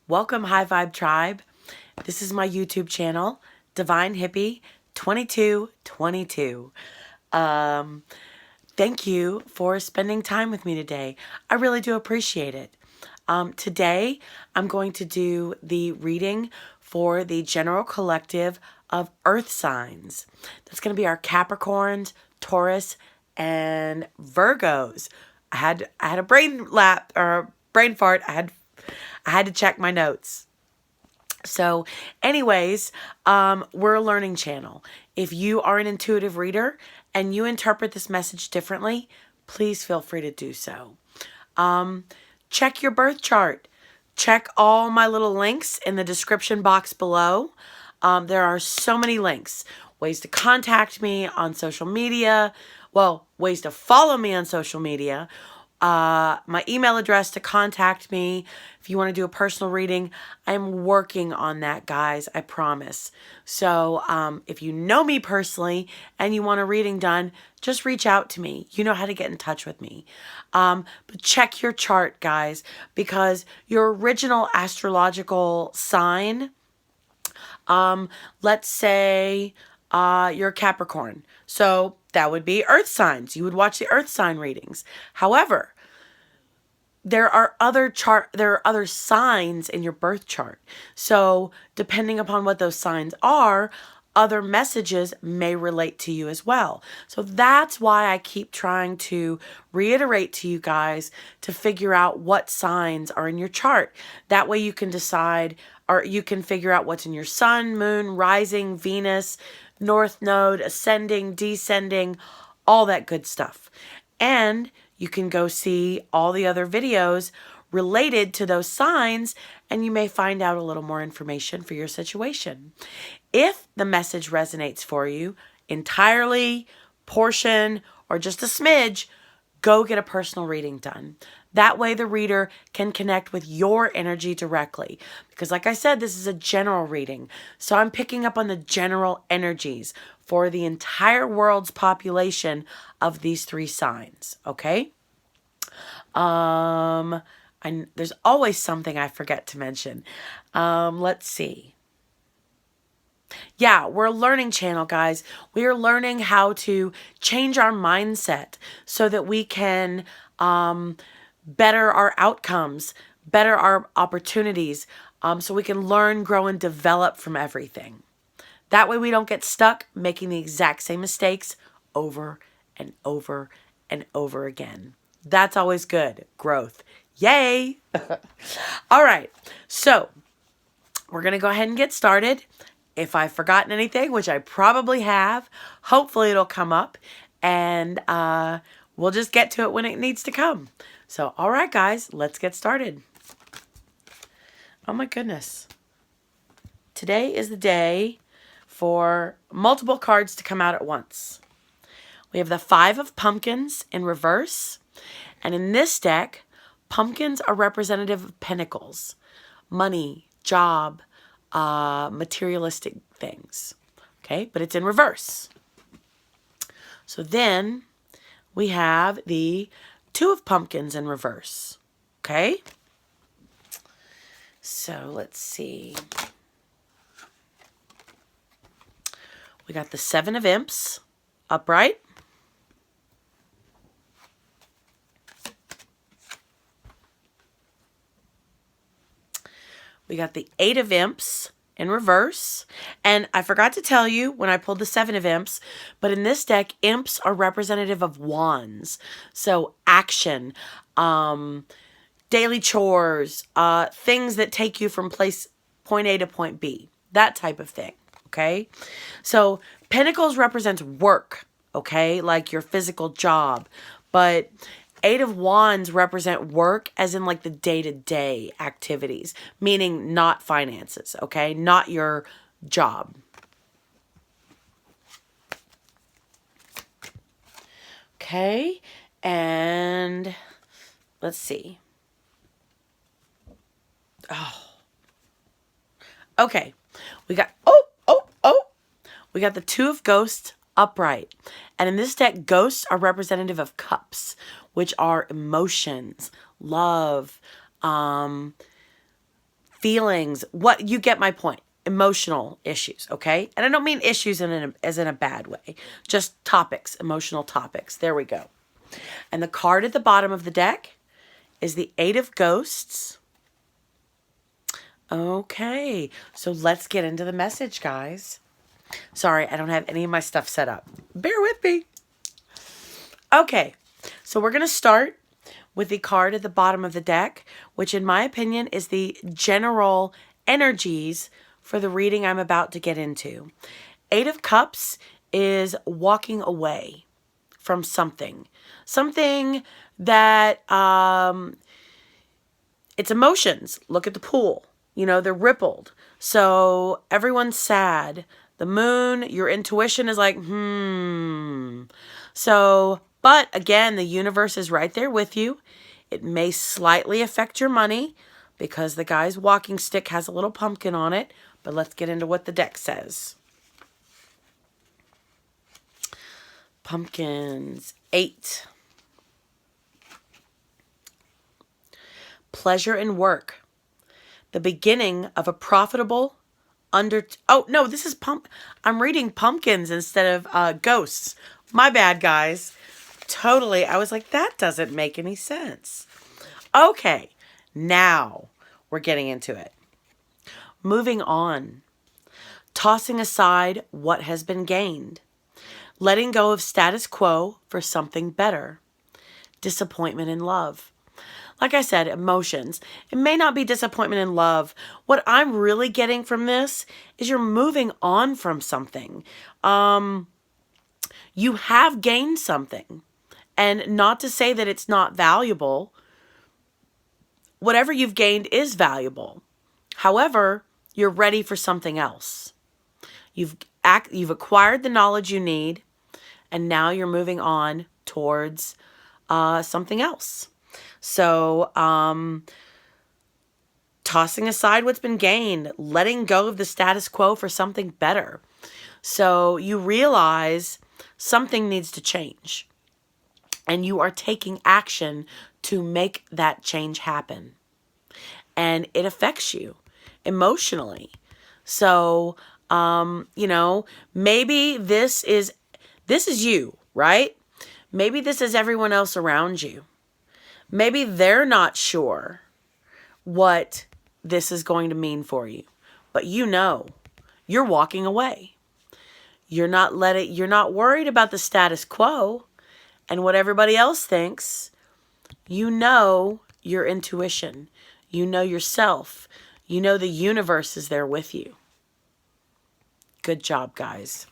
Welcome, High Vibe Tribe. This is my YouTube channel, Divine Hippie 2222. Thank you for spending time with me today. I really do appreciate it. Today, I'm going to do the reading for the general collective of Earth signs. That's going to be our Capricorns, Taurus, and Virgos. I had a brain fart. I had to check my notes. So anyways, we're a learning channel. If you are an intuitive reader and you interpret this message differently, please feel free to do so. Check your birth chart. Check all my little links in the description box below. There are so many links. Ways to contact me on social media. Well, ways to follow me on social media. My email address to contact me if you want to do a personal reading. I'm working on that, guys. I promise. So if you know me personally and you want a reading done, just reach out to me. You know how to get in touch with me. But check your chart, guys, because your original astrological sign, let's say you're a Capricorn. So that would be earth signs. You would watch the earth sign readings. However, there are other signs in your birth chart. So depending upon what those signs are, other messages may relate to you as well. So that's why I keep trying to reiterate to you guys to figure out what signs are in your chart. That way you can decide, or you can figure out what's in your sun, moon, rising, Venus, north node, ascending, descending, all that good stuff. And you can go see all the other videos related to those signs, and you may find out a little more information for your situation. If the message resonates for you entirely, portion, or just a smidge, go get a personal reading done. That way the reader can connect with your energy directly. Because like I said, this is a general reading. So I'm picking up on the general energies for the entire world's population of these three signs. Okay? There's always something I forget to mention. Let's see. Yeah, we're a learning channel, guys. We are learning how to change our mindset so that we can better our outcomes, better our opportunities, so we can learn, grow, and develop from everything. That way we don't get stuck making the exact same mistakes over and over and over again. That's always good. Growth. Yay! All right, so we're going to go ahead and get started. If I've forgotten anything, which I probably have, hopefully it'll come up, and we'll just get to it when it needs to come. So, all right, guys, let's get started. Oh, my goodness. Today is the day for multiple cards to come out at once. We have the Five of Pumpkins in reverse, and in this deck, pumpkins are representative of pentacles, money, job, materialistic things. Okay, but it's in reverse. So then we have the Two of Pumpkins in reverse. Okay, so let's see. We got the Seven of Imps upright. We got the Eight of Imps in reverse. And I forgot to tell you when I pulled the Seven of Imps, but in this deck, imps are representative of wands. So action, daily chores, things that take you from point A to point B, that type of thing. Okay. So pentacles represents work. Okay. Like your physical job, but Eight of Wands represent work as in like the day-to-day activities, meaning not finances, okay? Not your job. Okay, and let's see. Oh. Okay, we got, we got the Two of Ghosts upright. And in this deck, ghosts are representative of cups, which are emotions, love, feelings, what you get my point. Emotional issues, okay? And I don't mean issues as in a bad way, just topics, emotional topics. There we go. And the card at the bottom of the deck is the Eight of Ghosts. Okay, so let's get into the message, guys. Sorry, I don't have any of my stuff set up. Bear with me. Okay, so we're going to start with the card at the bottom of the deck, which in my opinion is the general energies for the reading I'm about to get into. Eight of Cups is walking away from something. Something that, it's emotions. Look at the pool. You know, they're rippled. So everyone's sad. The moon, your intuition is like, So, but again, the universe is right there with you. It may slightly affect your money because the guy's walking stick has a little pumpkin on it. But let's get into what the deck says. Pumpkins. 8. Pleasure in work. The beginning of a profitable oh, no, this is I'm reading pumpkins instead of ghosts. My bad, guys. Totally. I was like, that doesn't make any sense. Okay, now we're getting into it. Moving on. Tossing aside what has been gained. Letting go of status quo for something better. Disappointment in love. Like I said, emotions. It may not be disappointment in love. What I'm really getting from this is you're moving on from something. You have gained something. And not to say that it's not valuable. Whatever you've gained is valuable. However, you're ready for something else. You've acquired the knowledge you need, and now you're moving on towards something else. So, tossing aside what's been gained, letting go of the status quo for something better. So you realize something needs to change, and you are taking action to make that change happen. And it affects you emotionally. So, maybe this is you, right? Maybe this is everyone else around you. Maybe they're not sure what this is going to mean for you, but you're walking away. You're not worried about the status quo and what everybody else thinks. You know your intuition. You know yourself. You know the universe is there with you. Good job, guys.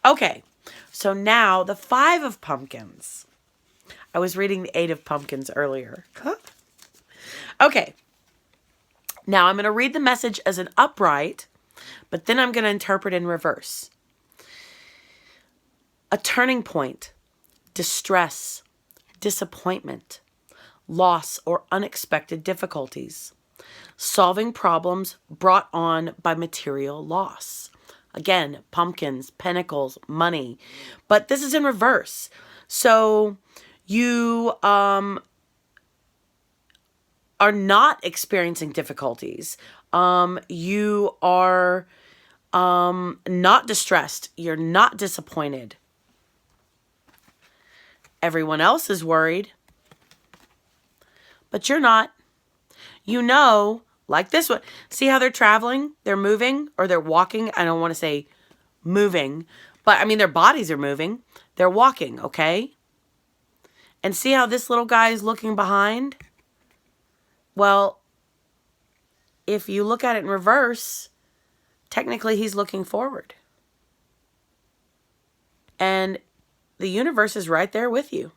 Okay, so now the 5 of Pumpkins. I was reading the 8 of Pumpkins earlier. Okay, now I'm going to read the message as an upright, but then I'm going to interpret in reverse. A turning point, distress, disappointment, loss or unexpected difficulties, solving problems brought on by material loss. Again, pumpkins, pentacles, money, but this is in reverse. So you are not experiencing difficulties. You are not distressed. You're not disappointed. Everyone else is worried, but you're not. You know, like this one. See how they're traveling? They're moving or they're walking. I don't want to say moving, but I mean their bodies are moving. They're walking, okay? And see how this little guy is looking behind? Well, if you look at it in reverse, technically he's looking forward. And the universe is right there with you.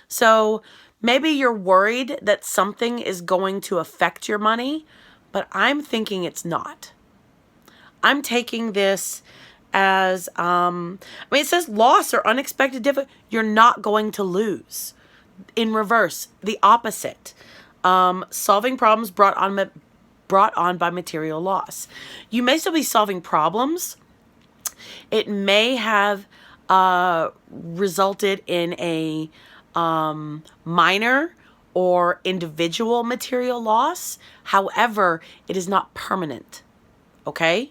So maybe you're worried that something is going to affect your money, but I'm thinking it's not. I'm taking this as, it says loss or unexpected difficulty. You're not going to lose. In reverse, the opposite. Solving problems brought on by material loss. You may still be solving problems. It may have resulted in a minor or individual material loss. However, it is not permanent. Okay?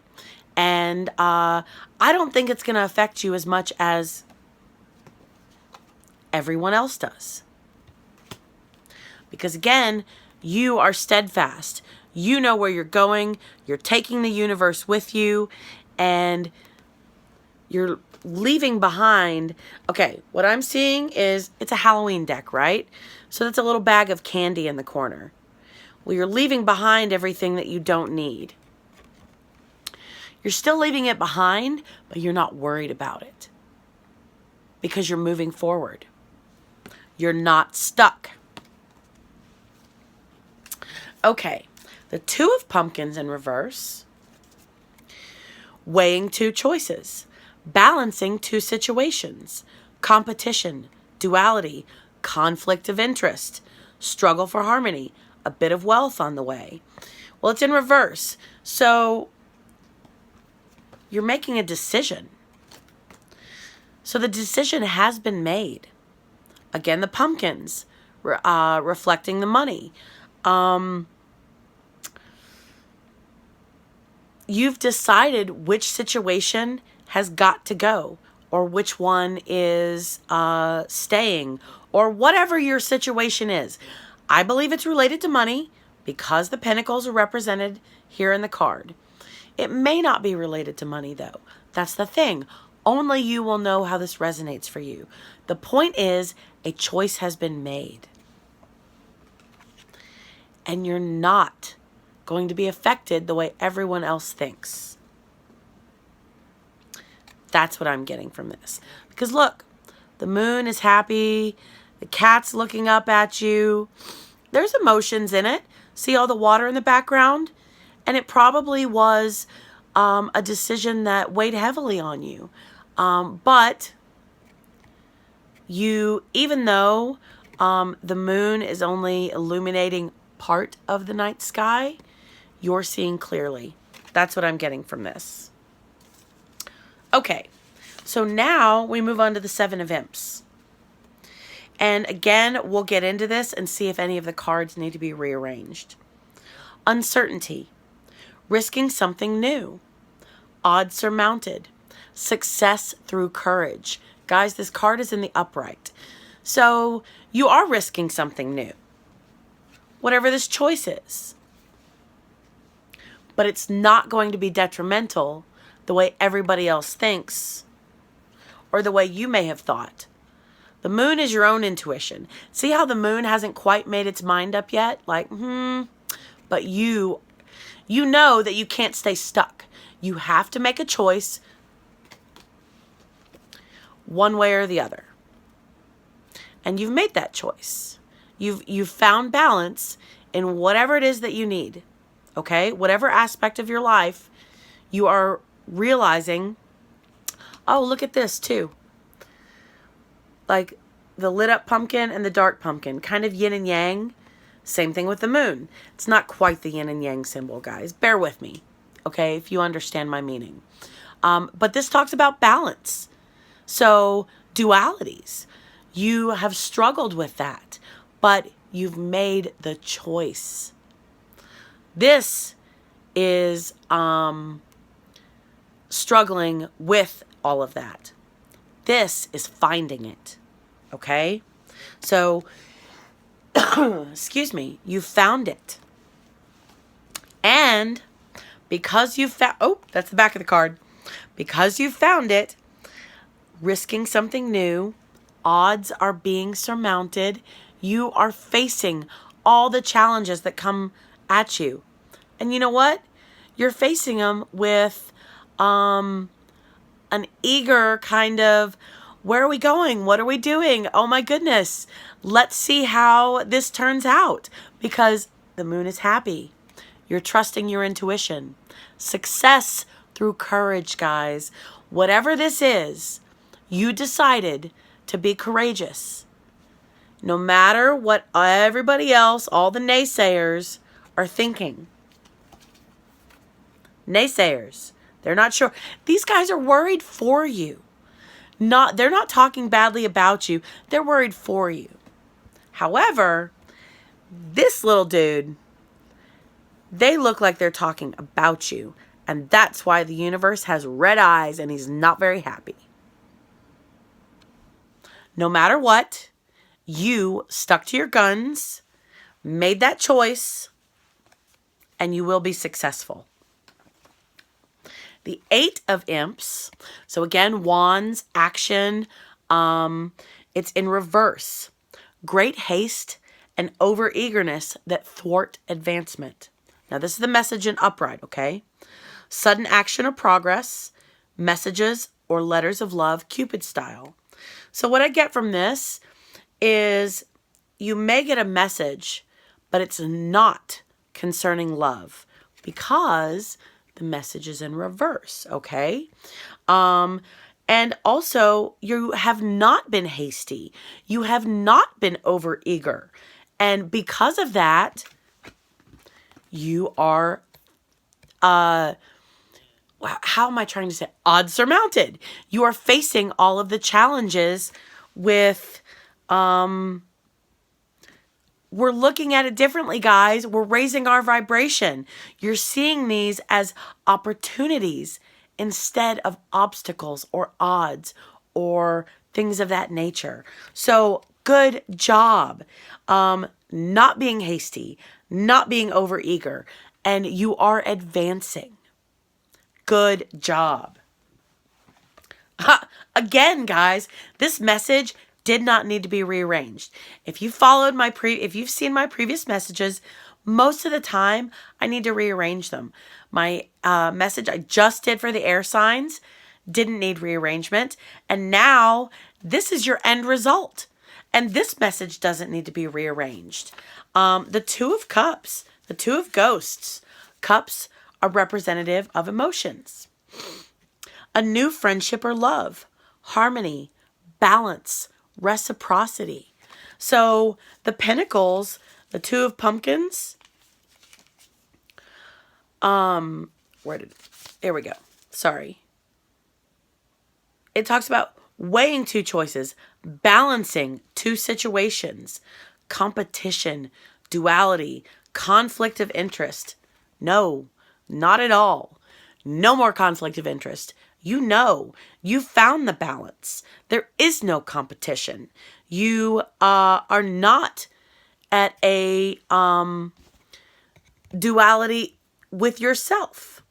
And I don't think it's going to affect you as much as everyone else does. Because again, you are steadfast. You know where you're going. You're taking the universe with you. And you're leaving behind. Okay, what I'm seeing is it's a Halloween deck, right? So that's a little bag of candy in the corner. Well, you're leaving behind everything that you don't need. You're still leaving it behind, but you're not worried about it. Because you're moving forward. You're not stuck. Okay, the Two of Pumpkins in reverse. Weighing two choices. Balancing two situations. Competition. Duality. Conflict of interest. Struggle for harmony. A bit of wealth on the way. Well, it's in reverse. So you're making a decision. So the decision has been made. Again, the pumpkins, reflecting the money. You've decided which situation has got to go, or which one is staying, or whatever your situation is. I believe it's related to money because the pentacles are represented here in the card. It may not be related to money, though. That's the thing. Only you will know how this resonates for you. The point is, a choice has been made. And you're not going to be affected the way everyone else thinks. That's what I'm getting from this. Because look, the moon is happy. The cat's looking up at you. There's emotions in it. See all the water in the background? And it probably was a decision that weighed heavily on you. But you, even though the moon is only illuminating part of the night sky, you're seeing clearly. That's what I'm getting from this. Okay, so now we move on to the Seven of Imps. And again, we'll get into this and see if any of the cards need to be rearranged. Uncertainty. Risking something new. Odds surmounted. Success through courage. Guys, this card is in the upright. So you are risking something new. Whatever this choice is. But it's not going to be detrimental the way everybody else thinks or the way you may have thought. The moon is your own intuition. See how the moon hasn't quite made its mind up yet? Like, but you know that you can't stay stuck. You have to make a choice one way or the other. And you've made that choice. You've found balance in whatever it is that you need. Okay? Whatever aspect of your life you are realizing, oh, look at this too. Like the lit up pumpkin and the dark pumpkin, kind of yin and yang. Same thing with the moon. It's not quite the yin and yang symbol, guys. Bear with me, okay, if you understand my meaning. But this talks about balance. So dualities. You have struggled with that, but you've made the choice. This is struggling with all of that. This is finding it. Okay? So, excuse me, you found it. And because you found, oh, that's the back of the card. Because you found it, risking something new, odds are being surmounted. You are facing all the challenges that come at you. And you know what? You're facing them with an eager kind of, where are we going? What are we doing? Oh my goodness. Let's see how this turns out. Because the moon is happy. You're trusting your intuition. Success through courage, guys. Whatever this is, you decided to be courageous. No matter what everybody else, all the naysayers, are thinking. Naysayers. They're not sure. These guys are worried for you. They're not talking badly about you. They're worried for you. However, This little dude, they look like they're talking about you. And that's why the universe has red eyes and he's not very happy. No matter what, you stuck to your guns, made that choice, and you will be successful. The Eight of Imps. So again, wands, action. It's in reverse. Great haste and overeagerness that thwart advancement. Now this is the message in upright, okay? Sudden action or progress, messages or letters of love, Cupid style. So what I get from this is you may get a message, but it's not concerning love because the message is in reverse, okay? And also, you have not been hasty. You have not been overeager. And because of that, you are, how am I trying to say? Odds surmounted. You are facing all of the challenges with, we're looking at it differently, guys. We're raising our vibration. You're seeing these as opportunities instead of obstacles or odds or things of that nature. So good job. Not being hasty, not being overeager, and you are advancing. Good job. Again, guys, this message did not need to be rearranged. If you followed if you've seen my previous messages, most of the time I need to rearrange them. My message I just did for the air signs didn't need rearrangement. And now this is your end result. And this message doesn't need to be rearranged. The Two of Cups, the Two of Ghosts. Cups are representative of emotions. A new friendship or love, harmony, balance, reciprocity. So the Pentacles, the Two of Pumpkins. There we go. Sorry. It talks about weighing two choices, balancing two situations, competition, duality, conflict of interest. No, not at all. No more conflict of interest. You know, you found the balance. There is no competition. You are not at a duality with yourself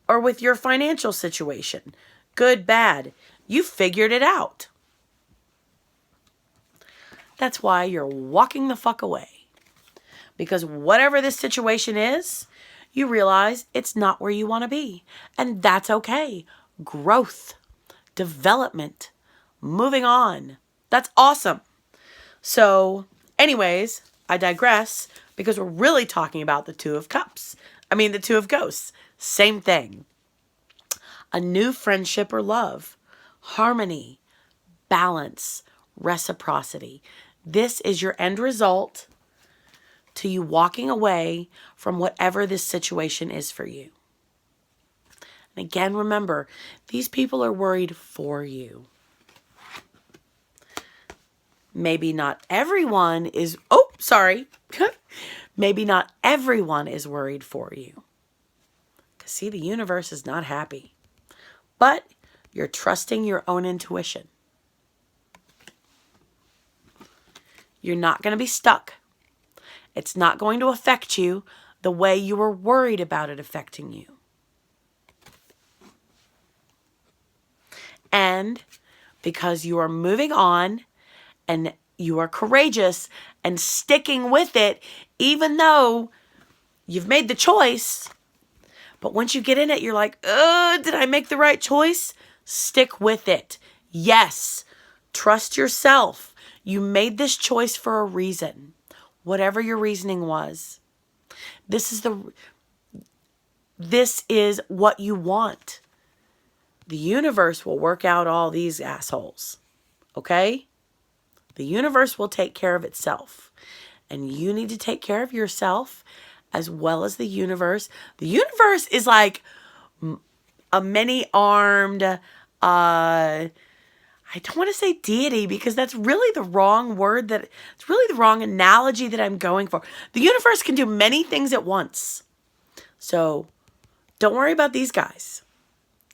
or with your financial situation. Good, bad. You figured it out. That's why you're walking the fuck away. Because whatever this situation is, you realize it's not where you want to be. And that's okay. Growth, development, moving on. That's awesome. So, anyways, I digress because we're really talking about the Two of Cups. The Two of Ghosts. Same thing. A new friendship or love, harmony, balance, reciprocity. This is your end result to you walking away from whatever this situation is for you. And again, remember, these people are worried for you. Maybe not everyone is, maybe not everyone is worried for you. Because see, the universe is not happy. But you're trusting your own intuition. You're not going to be stuck. It's not going to affect you the way you were worried about it affecting you. And because you are moving on and you are courageous and sticking with it, even though you've made the choice, but once you get in it, you're like, did I make the right choice? Stick with it. Yes. Trust yourself. You made this choice for a reason. Whatever your reasoning was. This is what you want. The universe will work out all these assholes. Okay? The universe will take care of itself. And you need to take care of yourself as well as the universe. The universe is like a many-armed, I don't want to say deity because that's really the wrong word, that it's really the wrong analogy that I'm going for. The universe can do many things at once. So don't worry about these guys.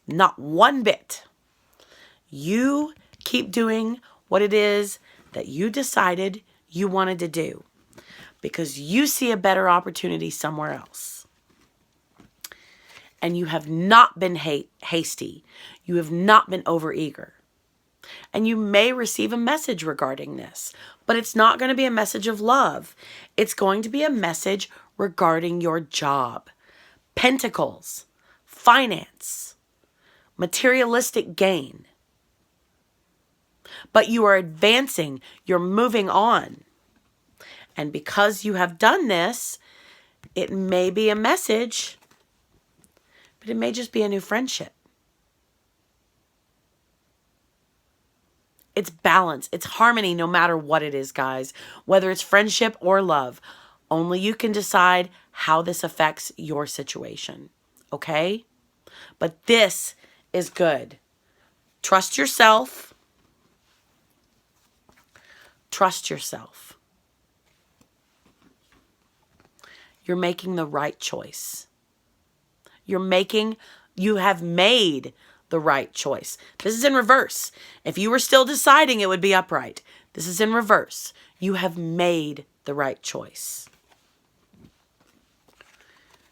Not one bit. You keep doing what it is that you decided you wanted to do because you see a better opportunity somewhere else. And you have not been hasty. You have not been overeager. And you may receive a message regarding this, but it's not going to be a message of love. It's going to be a message regarding your job, pentacles, finance, materialistic gain. But you are advancing, you're moving on. And because you have done this, it may be a message, but it may just be a new friendship. It's balance. It's harmony no matter what it is, guys. Whether it's friendship or love. Only you can decide how this affects your situation. Okay? But this is good. Trust yourself. Trust yourself. You're making the right choice. You have made the right choice. This is in reverse. If you were still deciding, it would be upright. This is in reverse. You have made the right choice.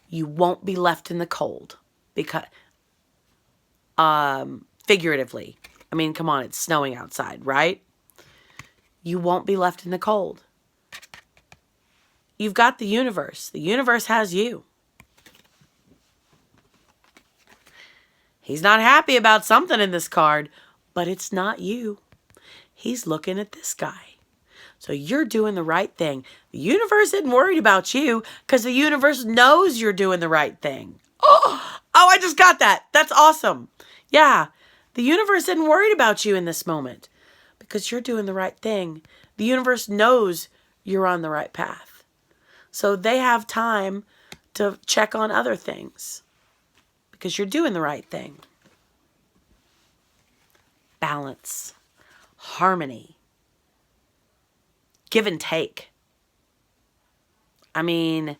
You won't be left in the cold because, figuratively, I mean, come on, it's snowing outside, right? You won't be left in the cold. You've got the universe. The universe has you. He's not happy about something in this card, but it's not you. He's looking at this guy. So you're doing the right thing. The universe isn't worried about you because the universe knows you're doing the right thing. Oh, I just got that. That's awesome. Yeah, the universe isn't worried about you in this moment because you're doing the right thing. The universe knows you're on the right path. So they have time to check on other things because you're doing the right thing. Balance, harmony, give and take. I mean,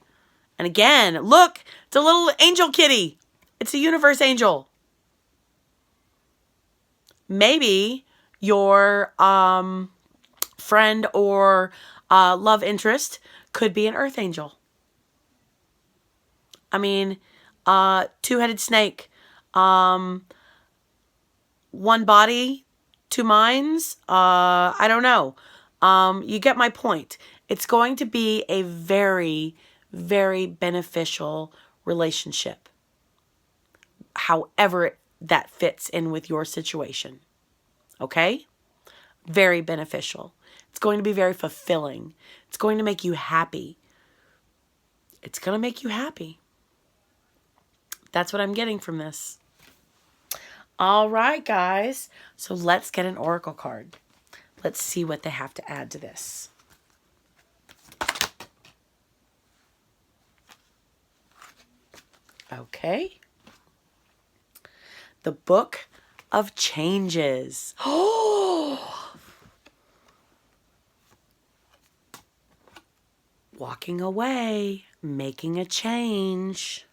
and again, look, it's a little angel kitty. It's a universe angel. Maybe your friend or love interest could be an earth angel. I mean, two-headed snake, one body, two minds. I don't know. You get my point. It's going to be a very, very beneficial relationship. However that fits in with your situation. Okay? Very beneficial. It's going to be very fulfilling. It's going to make you happy. It's going to make you happy. That's what I'm getting from this. All right, guys. So let's get an oracle card. Let's see what they have to add to this. Okay. The Book of Changes. Oh! Walking away, making a change.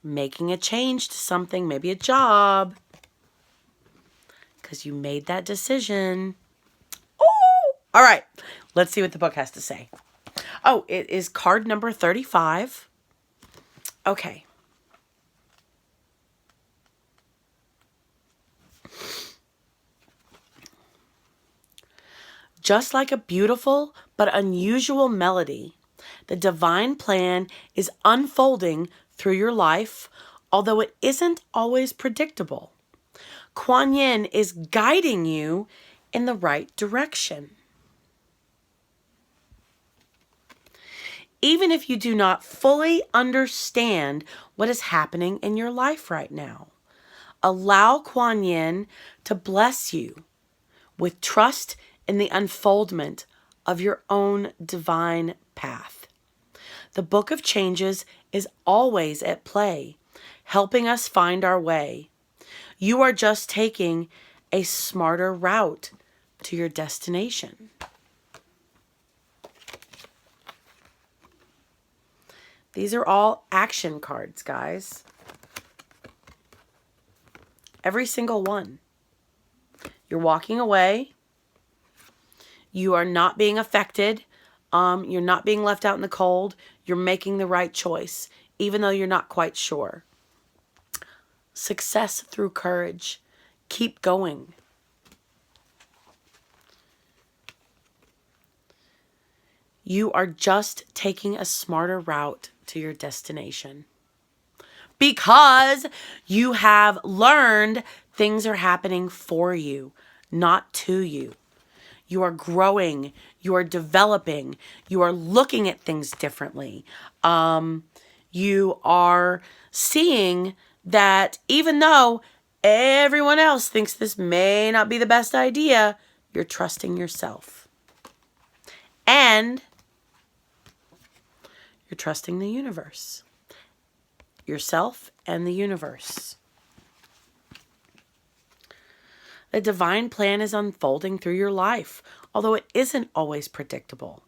Making a change to something, maybe a job. Because you made that decision. Oh! All right. Let's see what the book has to say. Oh, it is card number 35. Okay. Just like a beautiful but unusual melody, the divine plan is unfolding through your life, although it isn't always predictable. Kuan Yin is guiding you in the right direction. Even if you do not fully understand what is happening in your life right now, allow Kuan Yin to bless you with trust in the unfoldment of your own divine path. The Book of Changes is always at play, helping us find our way. You are just taking a smarter route to your destination. These are all action cards, guys. Every single one. You're walking away. You are not being affected. You're not being left out in the cold. You're making the right choice, even though you're not quite sure. Success through courage. Keep going. You are just taking a smarter route to your destination. Because you have learned things are happening for you, not to you. You are growing. You are developing. You are looking at things differently. You are seeing that even though everyone else thinks this may not be the best idea, you're trusting yourself. And you're trusting the universe. Yourself and the universe. The divine plan is unfolding through your life, although it isn't always predictable.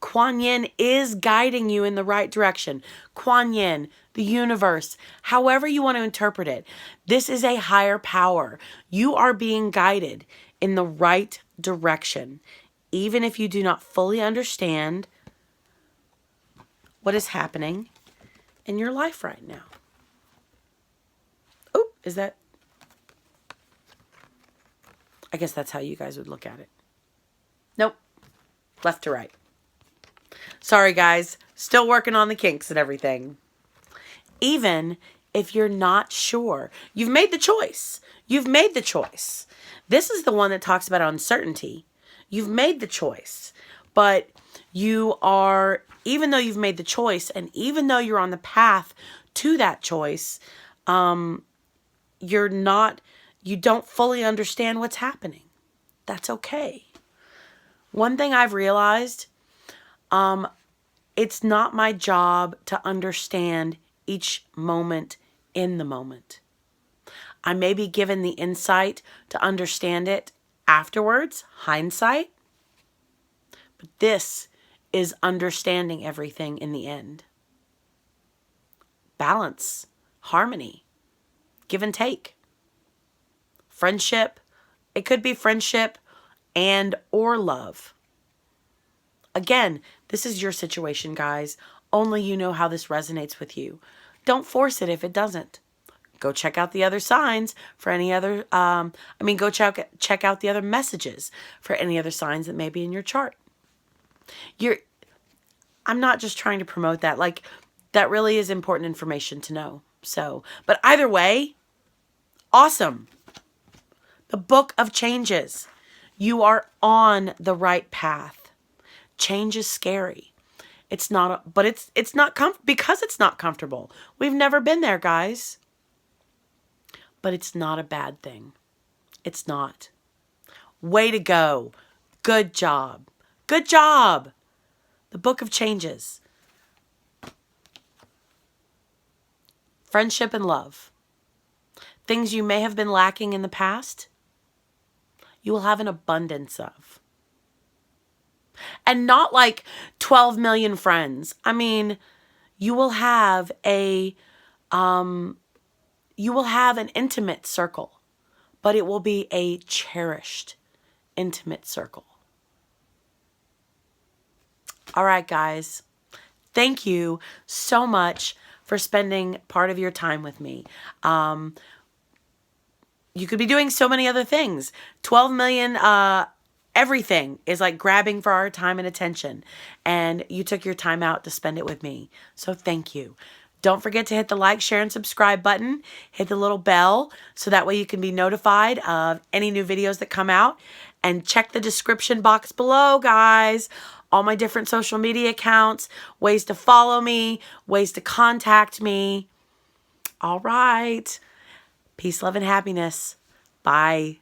Kuan Yin is guiding you in the right direction. Kuan Yin, the universe, however you want to interpret it. This is a higher power. You are being guided in the right direction, even if you do not fully understand what is happening in your life right now. Oh, is that... I guess that's how you guys would look at it. Nope. Left to right. Sorry, guys. Still working on the kinks and everything. Even if you're not sure, you've made the choice. You've made the choice. This is the one that talks about uncertainty. You've made the choice. But you are, even though you've made the choice, and even though you're on the path to that choice, you don't fully understand what's happening. That's okay. One thing I've realized, it's not my job to understand each moment in the moment. I may be given the insight to understand it afterwards, hindsight, but this is understanding everything in the end. Balance, harmony, give and take. Friendship, it could be friendship and or love. Again, this is your situation, guys. Only you know how this resonates with you. Don't force it if it doesn't. Go check out the other signs for any other, go check out the other messages for any other signs that may be in your chart. I'm not just trying to promote that. Like, that really is important information to know. So, but either way, awesome. The Book of Changes. You are on the right path. Change is scary. It's not, but it's not because it's not comfortable. We've never been there, guys. But it's not a bad thing. It's not. Way to go. Good job. Good job. The Book of Changes. Friendship and love. Things you may have been lacking in the past, you will have an abundance of. And not like 12 million friends. I mean, you will have an intimate circle, but it will be a cherished, intimate circle. All right, guys. Thank you so much for spending part of your time with me. You could be doing so many other things. 12 million, everything is like grabbing for our time and attention. And you took your time out to spend it with me. So thank you. Don't forget to hit the like, share, and subscribe button. Hit the little bell so that way you can be notified of any new videos that come out. And check the description box below, guys. All my different social media accounts, ways to follow me, ways to contact me. All right. Peace, love, and happiness. Bye.